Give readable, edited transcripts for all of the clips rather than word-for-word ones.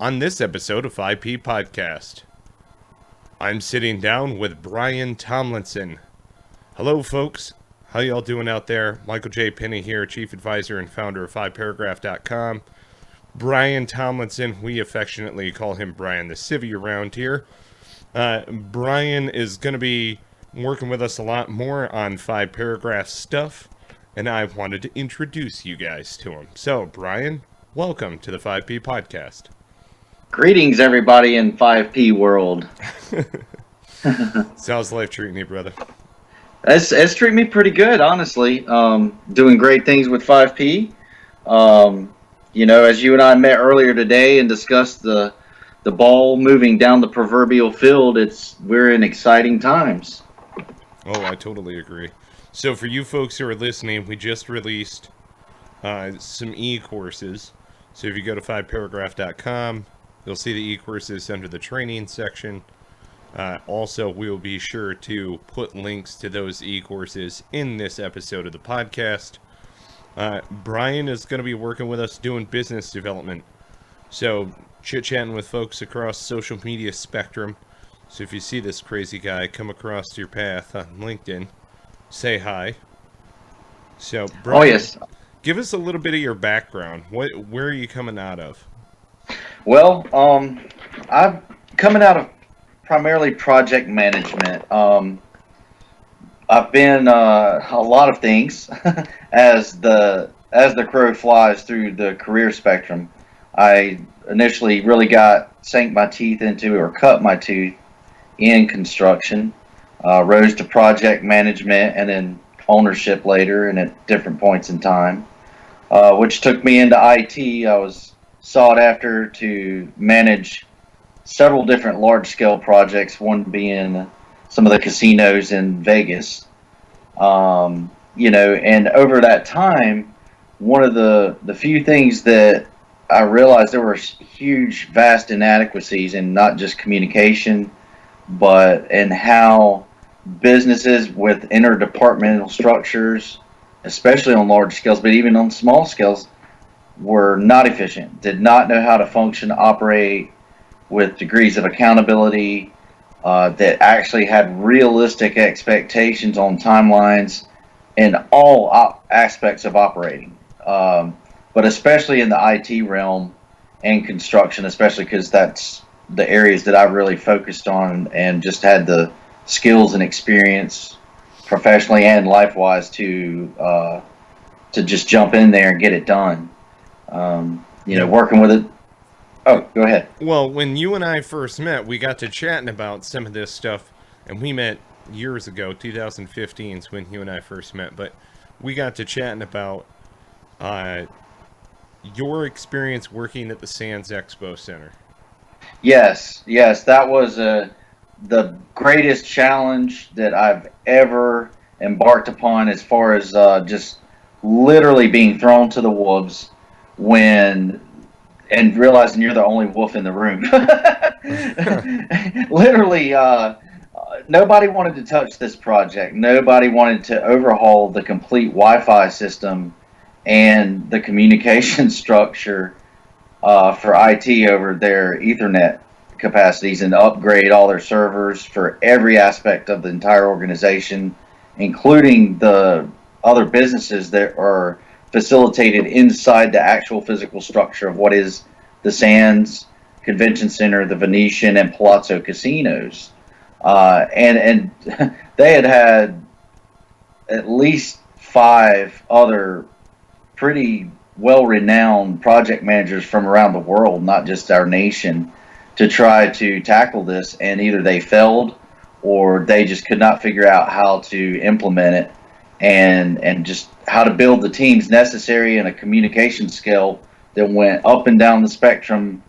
On this episode of 5P Podcast, I'm sitting down with Brian Tomlinson. Hello, folks. How y'all doing out there? Michael J. Penny here, Chief Advisor and founder of 5paragraph.com. Brian Tomlinson, we affectionately call him Brian the Civvy around here. Brian is going to be working with us a lot more on 5paragraph stuff, and I wanted to introduce you guys to him. So, Brian, welcome to the 5P Podcast. Greetings, everybody in 5P world. How's life treating you, brother? It's treating me pretty good, honestly. Doing great things with 5P. As you and I met earlier today and discussed the ball moving down the proverbial field, we're in exciting times. Oh, I totally agree. So for you folks who are listening, we just released some e-courses. So if you go to 5paragraph.com, you'll see the e-courses under the training section. Also, we will be sure to put links to those e-courses in this episode of the podcast. Brian is going to be working with us doing business development. So, chit-chatting with folks across social media spectrum. So if you see this crazy guy come across your path on LinkedIn, say hi. So, Brian, oh, yes. Give us a little bit of your background. Where are you coming out of? Well, I'm coming out of primarily project management. I've been a lot of things as the crow flies through the career spectrum. I initially really sank my teeth into or cut my tooth in construction, rose to project management and then ownership later and at different points in time, which took me into IT. I was sought after to manage several different large-scale projects, one being some of the casinos in Vegas. And over that time, one of the few things that I realized there were huge, vast inadequacies in not just communication, but in how businesses with interdepartmental structures, especially on large scales, but even on small scales, were not efficient, did not know how to function, operate with degrees of accountability, that actually had realistic expectations on timelines in all aspects of operating. But especially in the IT realm and construction, especially because that's the areas that I really focused on and just had the skills and experience professionally and life-wise to just jump in there and get it done. Working with it. Oh, go ahead. Well, when you and I first met, we got to chatting about some of this stuff, and we met years ago, 2015 is when you and I first met, but we got to chatting about your experience working at the Sands Expo Center. Yes, that was the greatest challenge that I've ever embarked upon as far as just literally being thrown to the wolves and realizing you're the only wolf in the room. Literally, nobody wanted to touch this project. Nobody wanted to overhaul the complete Wi-Fi system and the communication structure for IT over their Ethernet capacities and upgrade all their servers for every aspect of the entire organization, including the other businesses that are facilitated inside the actual physical structure of what is the Sands Convention Center, the Venetian, and Palazzo casinos. And they had at least 5 other pretty well-renowned project managers from around the world, not just our nation, to try to tackle this, and either they failed or they just could not figure out how to implement it and just how to build the teams necessary in a communication scale that went up and down the spectrum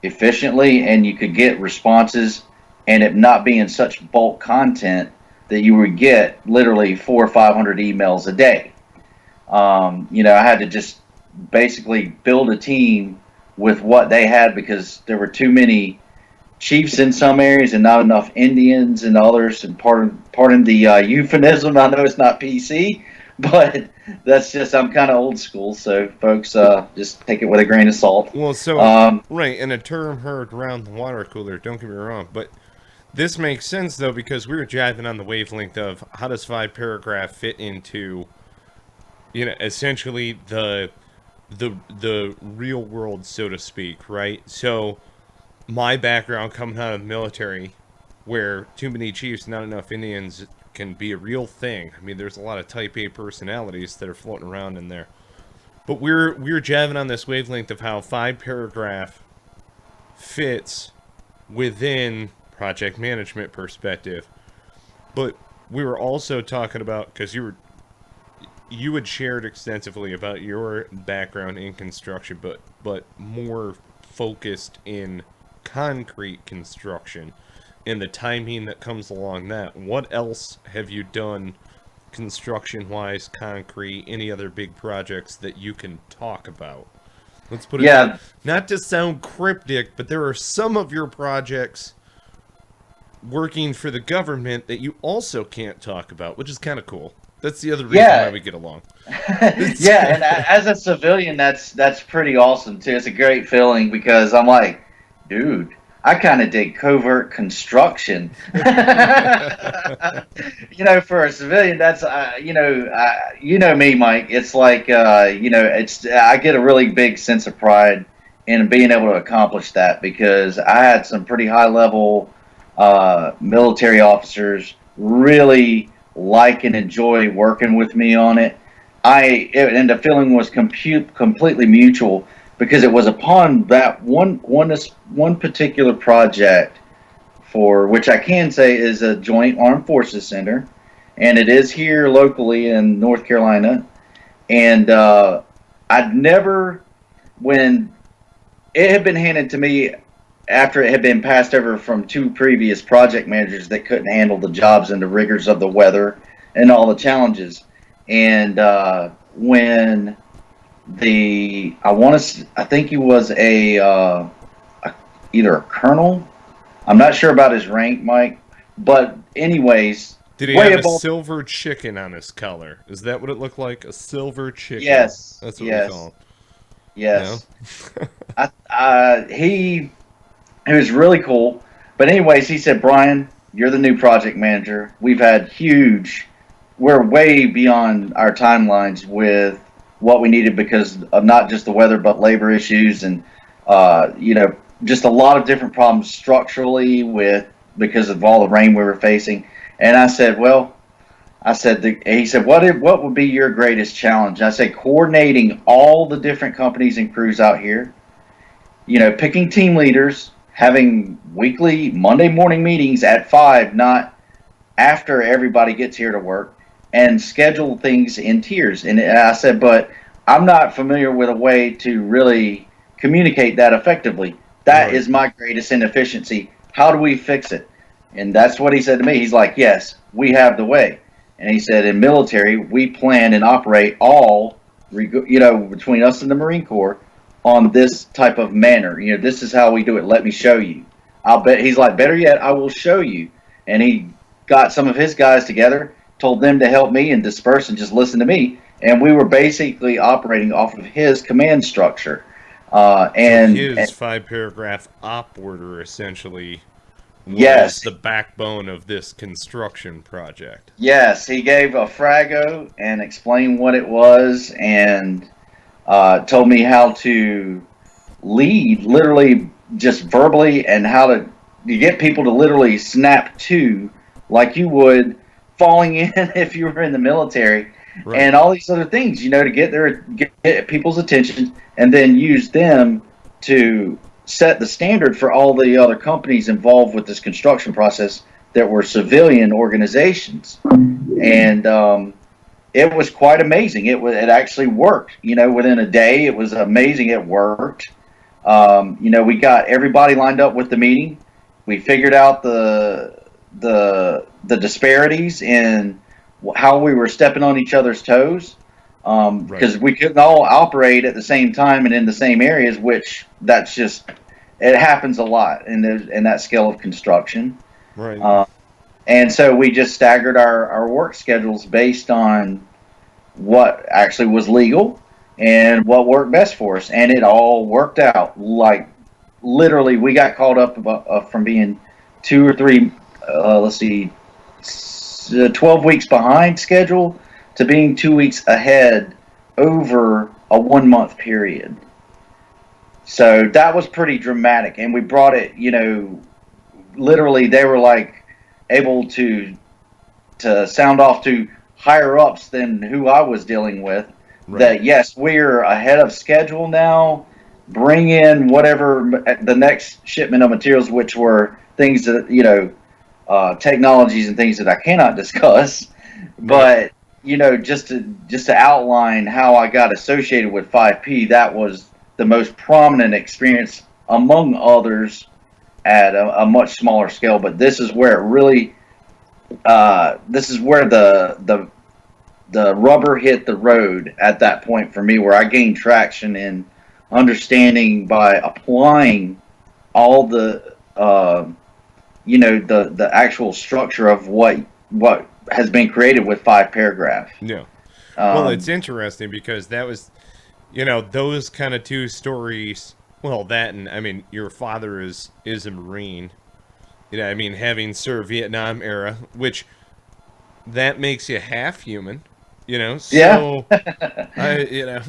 efficiently, and you could get responses and it not being such bulk content that you would get literally 400 or 500 emails a day. I had to just basically build a team with what they had because there were too many chiefs in some areas and not enough Indians in others. And pardon the euphemism, I know it's not PC, but that's just, I'm kind of old school, so folks, just take it with a grain of salt. Well, so Um, right, and a term heard around the water cooler. Don't get me wrong, but this makes sense though because we were jiving on the wavelength of how does 5 paragraph fit into, essentially the real world, so to speak, right? So my background coming out of the military, where too many chiefs, not enough Indians can be a real thing. I mean, there's a lot of Type A personalities that are floating around in there. But we're jabbing on this wavelength of how 5 paragraph fits within project management perspective. But we were also talking about, because you had shared extensively about your background in construction, but more focused in concrete construction and the timing that comes along that. What else have you done construction wise, concrete, any other big projects that you can talk about? Let's put it that. yeah, Not to sound cryptic, but there are some of your projects working for the government that you also can't talk about, which is kind of cool. That's the other reason why we get along. yeah, and as a civilian, that's pretty awesome too. It's a great feeling because I'm like, dude, I kind of dig covert construction. For a civilian, that's me, Mike. It's like it's I get a really big sense of pride in being able to accomplish that because I had some pretty high level military officers really like and enjoy working with me on it. And the feeling was completely mutual because it was upon that one particular project for which I can say is a Joint Armed Forces Center, and it is here locally in North Carolina. And I'd never, when it had been handed to me after it had been passed over from two previous project managers that couldn't handle the jobs and the rigors of the weather and all the challenges. And when I think he was either a colonel. I'm not sure about his rank, Mike. But anyways, did he have a silver chicken on his collar? Is that what it looked like? A silver chicken? Yes. That's what we call it. Yes. He was really cool. But anyways, he said, Brian, you're the new project manager. We're way beyond our timelines with what we needed because of not just the weather, but labor issues and, just a lot of different problems structurally because of all the rain we were facing. And I said, he said, what would be your greatest challenge? And I said, coordinating all the different companies and crews out here, picking team leaders, having weekly Monday morning meetings at 5, not after everybody gets here to work, and schedule things in tiers. And I said, but I'm not familiar with a way to really communicate that effectively. That is my greatest inefficiency. How do we fix it? And that's what he said to me. He's like, yes, we have the way. And he said, in military, we plan and operate all, between us and the Marine Corps on this type of manner. This is how we do it. Let me show you. I'll bet. He's like, better yet, I will show you. And he got some of his guys together, told them to help me and disperse and just listen to me. And we were basically operating off of his command structure. His 5 paragraph op order essentially was the backbone of this construction project. Yes, he gave a frago and explained what it was and told me how to lead, literally just verbally, and how to get people to literally snap to like you would falling in if you were in the military. Right. And all these other things, to get people's attention and then use them to set the standard for all the other companies involved with this construction process that were civilian organizations. And it was quite amazing. It actually worked. Within a day, it was amazing. It worked. We got everybody lined up with the meeting. We figured out the disparities in how we were stepping on each other's toes, because we couldn't all operate at the same time and in the same areas, it happens a lot in that scale of construction. Right. And so we just staggered our work schedules based on what actually was legal and what worked best for us, and it all worked out. Like literally, we got called up from being 2 or 3, let's see, 12 weeks behind schedule to being 2 weeks ahead over a 1 month period. So that was pretty dramatic, and we brought it. Literally, they were like able to sound off to higher ups than who I was dealing with. Right. That yes, we're ahead of schedule now. Bring in whatever the next shipment of materials, which were things that technologies and things that I cannot discuss. Right. But just to outline how I got associated with 5P, that was the most prominent experience among others at a much smaller scale. But this is where it really, this is where the rubber hit the road at that point for me, where I gained traction in understanding by applying all the the actual structure of what has been created with 5 paragraph. Yeah. Well, it's interesting because that was, those kind of 2 stories. Well, that and I mean, your father is a Marine. I mean, having served Vietnam era, which that makes you half human. So yeah.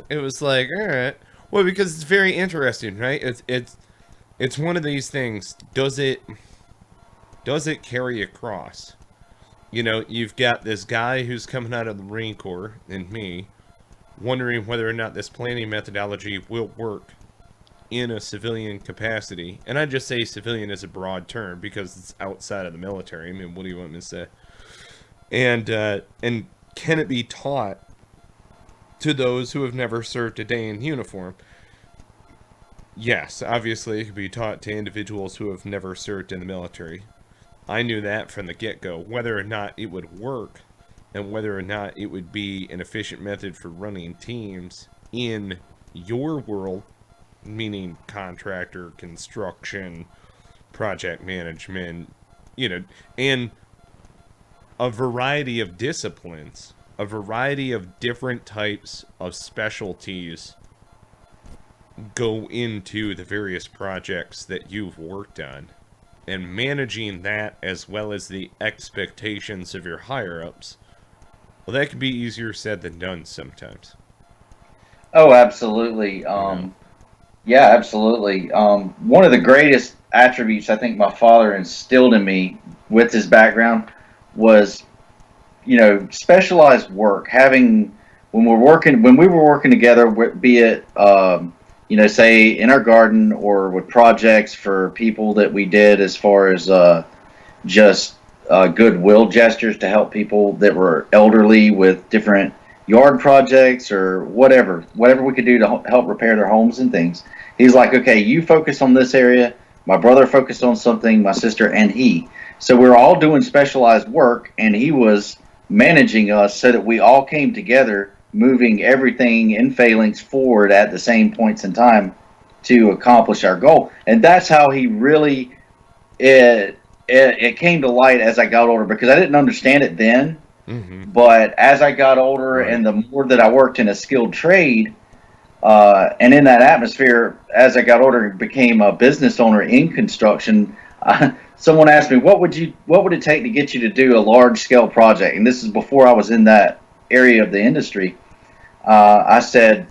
it was like, all right. Well, because it's very interesting, right? It's one of these things. Does it carry across? You've got this guy who's coming out of the Marine Corps and me wondering whether or not this planning methodology will work in a civilian capacity. And I just say civilian as a broad term because it's outside of the military. I mean, what do you want me to say? And can it be taught to those who have never served a day in uniform? Yes, obviously it can be taught to individuals who have never served in the military. I knew that from the get-go. Whether or not it would work and whether or not it would be an efficient method for running teams in your world, meaning contractor, construction, project management, and a variety of disciplines, a variety of different types of specialties go into the various projects that you've worked on. And managing that as well as the expectations of your higher-ups, well, that can be easier said than done sometimes. Oh, absolutely. Yeah, absolutely. One of the greatest attributes I think my father instilled in me with his background was, specialized work. Having when we were working together, be it say in our garden or with projects for people that we did as far as just goodwill gestures to help people that were elderly with different yard projects or whatever we could do to help repair their homes and things. He's like, okay, you focus on this area. My brother focused on something, my sister and he. So we were all doing specialized work, and he was managing us so that we all came together, moving everything in phalanx forward at the same points in time to accomplish our goal. And that's how he really, it came to light as I got older, because I didn't understand it then. Mm-hmm. But as I got older, right, and the more that I worked in a skilled trade, and in that atmosphere, as I got older, became a business owner in construction. Someone asked me, what would it take to get you to do a large scale project? And this is before I was in that area of the industry. I said,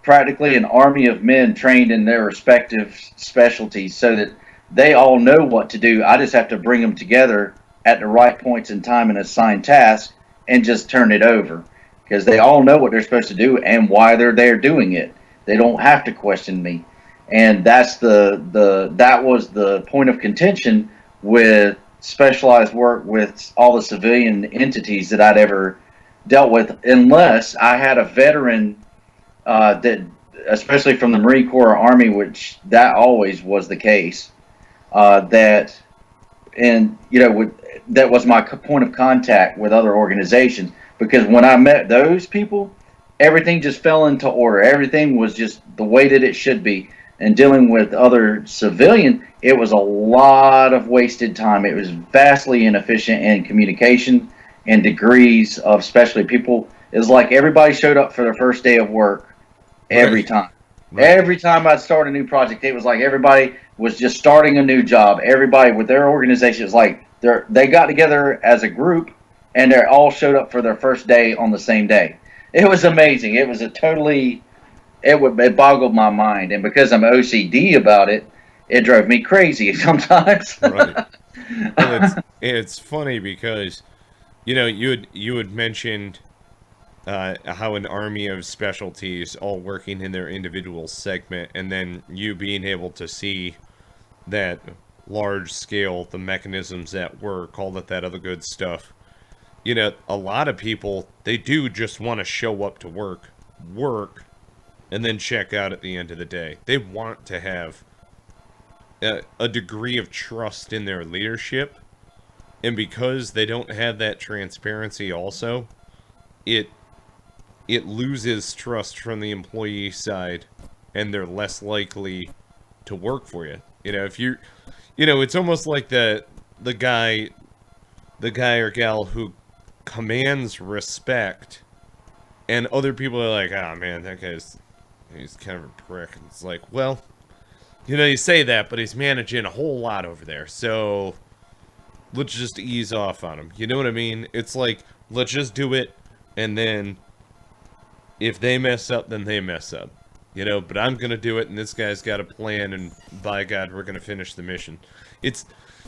practically an army of men trained in their respective specialties so that they all know what to do. I just have to bring them together at the right points in time and assign tasks and just turn it over, because they all know what they're supposed to do and why they're there doing it. They don't have to question me. And that's that was the point of contention with specialized work with all the civilian entities that I'd ever dealt with, unless I had a veteran that, especially from the Marine Corps or Army, which that always was the case, that was my point of contact with other organizations. Because when I met those people, everything just fell into order. Everything was just the way that it should be. And dealing with other civilian, it was a lot of wasted time. It was vastly inefficient in communication and degrees of, especially people, is like everybody showed up for their first day of work every Right. time. Right. Every time I'd start a new project, it was like everybody was just starting a new job. Everybody with their organization is like they got together as a group and they all showed up for their first day on the same day. It was amazing. It was a totally it boggled my mind, and because I'm OCD about it, it drove me crazy sometimes. Right. Well, it's funny because you had mentioned how an army of specialties all working in their individual segment, and then you being able to see that large scale, the mechanisms at work, all that other good stuff. A lot of people, they do just want to show up to work, and then check out at the end of the day. They want to have a degree of trust in their leadership, and because they don't have that transparency also, it loses trust from the employee side, and they're less likely to work for you. If it's almost like the guy or gal who commands respect, and other people are like, "Ah, man, he's kind of a prick." And it's like, well, you say that, but he's managing a whole lot over there, so let's just ease off on him. You know what I mean? It's like, let's just do it, and then if they mess up, then they mess up. But I'm going to do it, and this guy's got a plan, and by God, we're going to finish the mission.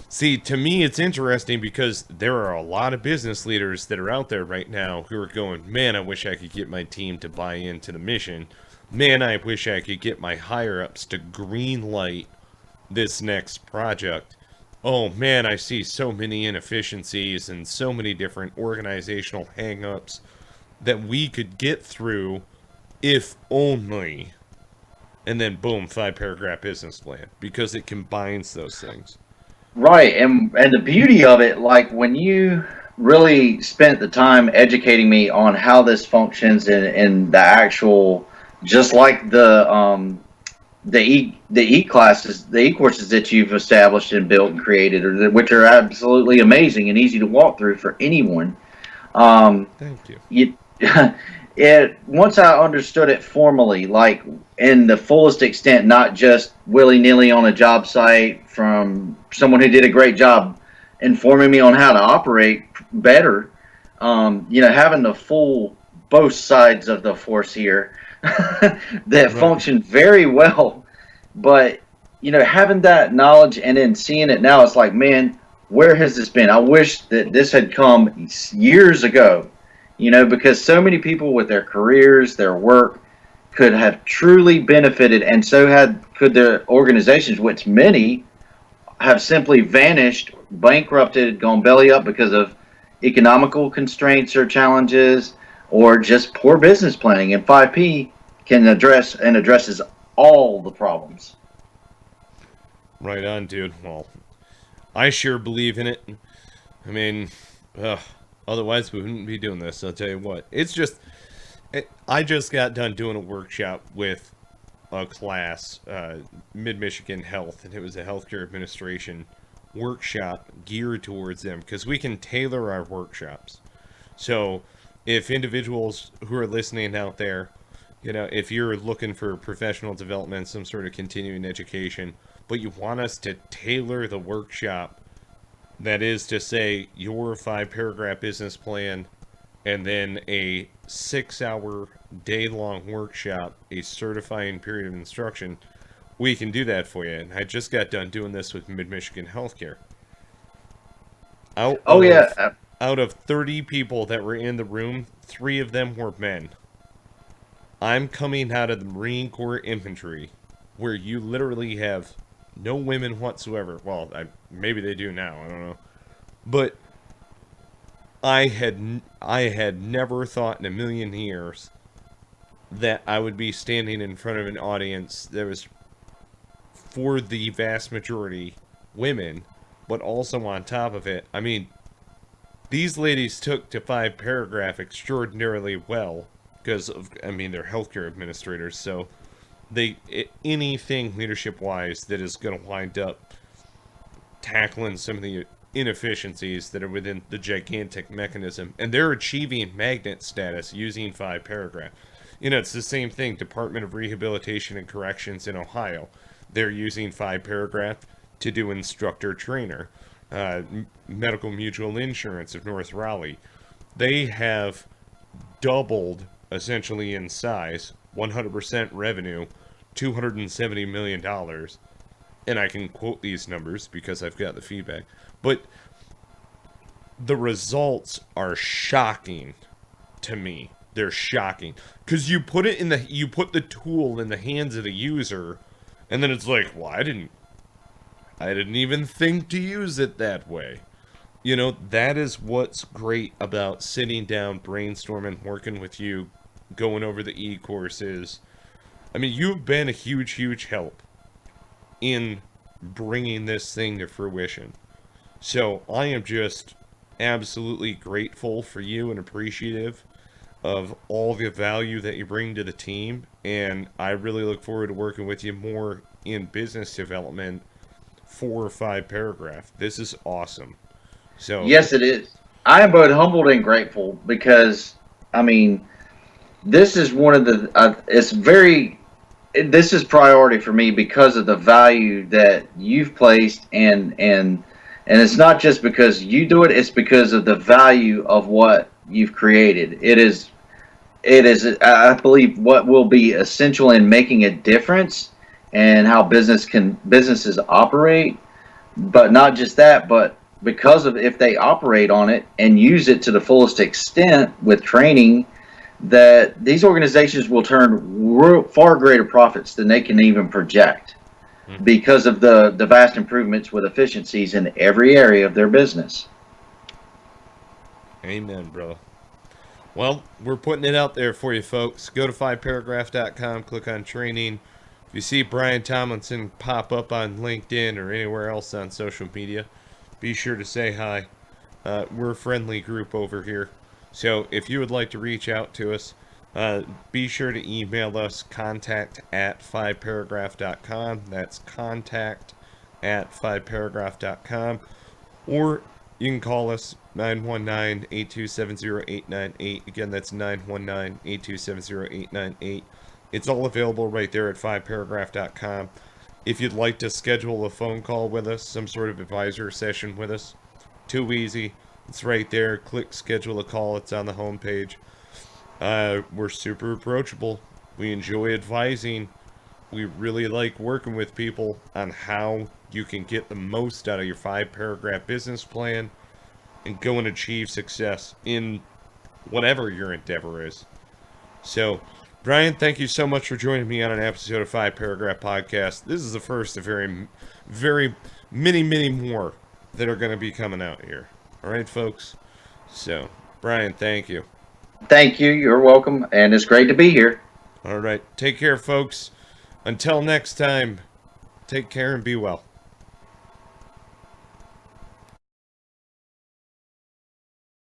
See, to me, it's interesting because there are a lot of business leaders that are out there right now who are going, man, I wish I could get my team to buy into the mission. Man, I wish I could get my higher-ups to green light this next project. Oh, man, I see so many inefficiencies and so many different organizational hang-ups that we could get through if only. And then, boom, 5-paragraph business plan, because it combines those things. Right, and the beauty of it, like when you really spent the time educating me on how this functions in the actual, just like the classes, the e-courses that you've established and built and created, which are absolutely amazing and easy to walk through for anyone. Thank you. Once I understood it formally, like in the fullest extent, not just willy nilly on a job site from someone who did a great job informing me on how to operate better. Having the full both sides of the force here that function very well, but having that knowledge and then seeing it now, it's like, man, where has this been? I wish that this had come years ago. Because so many people with their careers, their work, could have truly benefited, and could their organizations, which many have simply vanished, bankrupted, gone belly up because of economical constraints or challenges, or just poor business planning. And 5P can addresses all the problems. Right on, dude. Well, I sure believe in it. I mean, otherwise we wouldn't be doing this. I'll tell you what. I just got done doing a workshop with a class, Mid-Michigan Health, and it was a healthcare administration workshop geared towards them, because we can tailor our workshops. So if individuals who are listening out there, if you're looking for professional development, some sort of continuing education, but you want us to tailor the workshop, that is to say, your 5-paragraph business plan, and then a 6-hour, day-long workshop, a certifying period of instruction, we can do that for you. And I just got done doing this with Mid-Michigan Healthcare. Out of 30 people that were in the room, 3 of them were men. I'm coming out of the Marine Corps Infantry, where you literally have no women whatsoever. Well, maybe they do now. I don't know. But I had never thought in a million years that I would be standing in front of an audience that was, for the vast majority, women, but also on top of it, I mean, these ladies took to 5-paragraph extraordinarily well, because they're healthcare administrators, so anything leadership-wise that is going to wind up tackling some of the inefficiencies that are within the gigantic mechanism, and they're achieving magnet status using 5 paragraph. You know, it's the same thing. Department of Rehabilitation and Corrections in Ohio, they're using 5 paragraph to do instructor trainer. Medical Mutual Insurance of North Raleigh, they have doubled essentially in size, 100% revenue, $270 million. And I can quote these numbers because I've got the feedback. But the results are shocking to me. They're shocking. Because you put the tool in the hands of the user, and then it's like, well, I didn't even think to use it that way. You know, that is what's great about sitting down, brainstorming, working with you, going over the e-courses. I mean, you've been a huge, huge help in bringing this thing to fruition. So I am just absolutely grateful for you and appreciative of all the value that you bring to the team. And I really look forward to working with you more in business development for 5 paragraph. This is awesome. So Yes, it is. I am both humbled and grateful because, I mean, this is one of the. This is priority for me because of the value that you've placed, and it's not just because you do it. It's because of the value of what you've created. It is. I believe what will be essential in making a difference and how businesses operate. But not just that, but because of if they operate on it and use it to the fullest extent with training, that these organizations will turn far greater profits than they can even project because of the vast improvements with efficiencies in every area of their business. Amen, bro. Well, we're putting it out there for you, folks. Go to 5paragraph.com, click on training. If you see Brian Tomlinson pop up on LinkedIn or anywhere else on social media, be sure to say hi. We're a friendly group over here. So if you would like to reach out to us, be sure to email us, contact@5paragraph.com. That's contact@5paragraph.com. Or you can call us 919-827-0898. Again, that's 919-827-0898. It's all available right there at 5paragraph.com. If you'd like to schedule a phone call with us, some sort of advisor session with us, too easy. It's right there. Click schedule a call. It's on the homepage. We're super approachable. We enjoy advising. We really like working with people on how you can get the most out of your 5-paragraph business plan and go and achieve success in whatever your endeavor is. So, Brian, thank you so much for joining me on an episode of 5-Paragraph Podcast. This is the first of very, very many more that are going to be coming out here. All right, folks? So, Brian, thank you. Thank you. You're welcome. And it's great to be here. All right. Take care, folks. Until next time, take care and be well.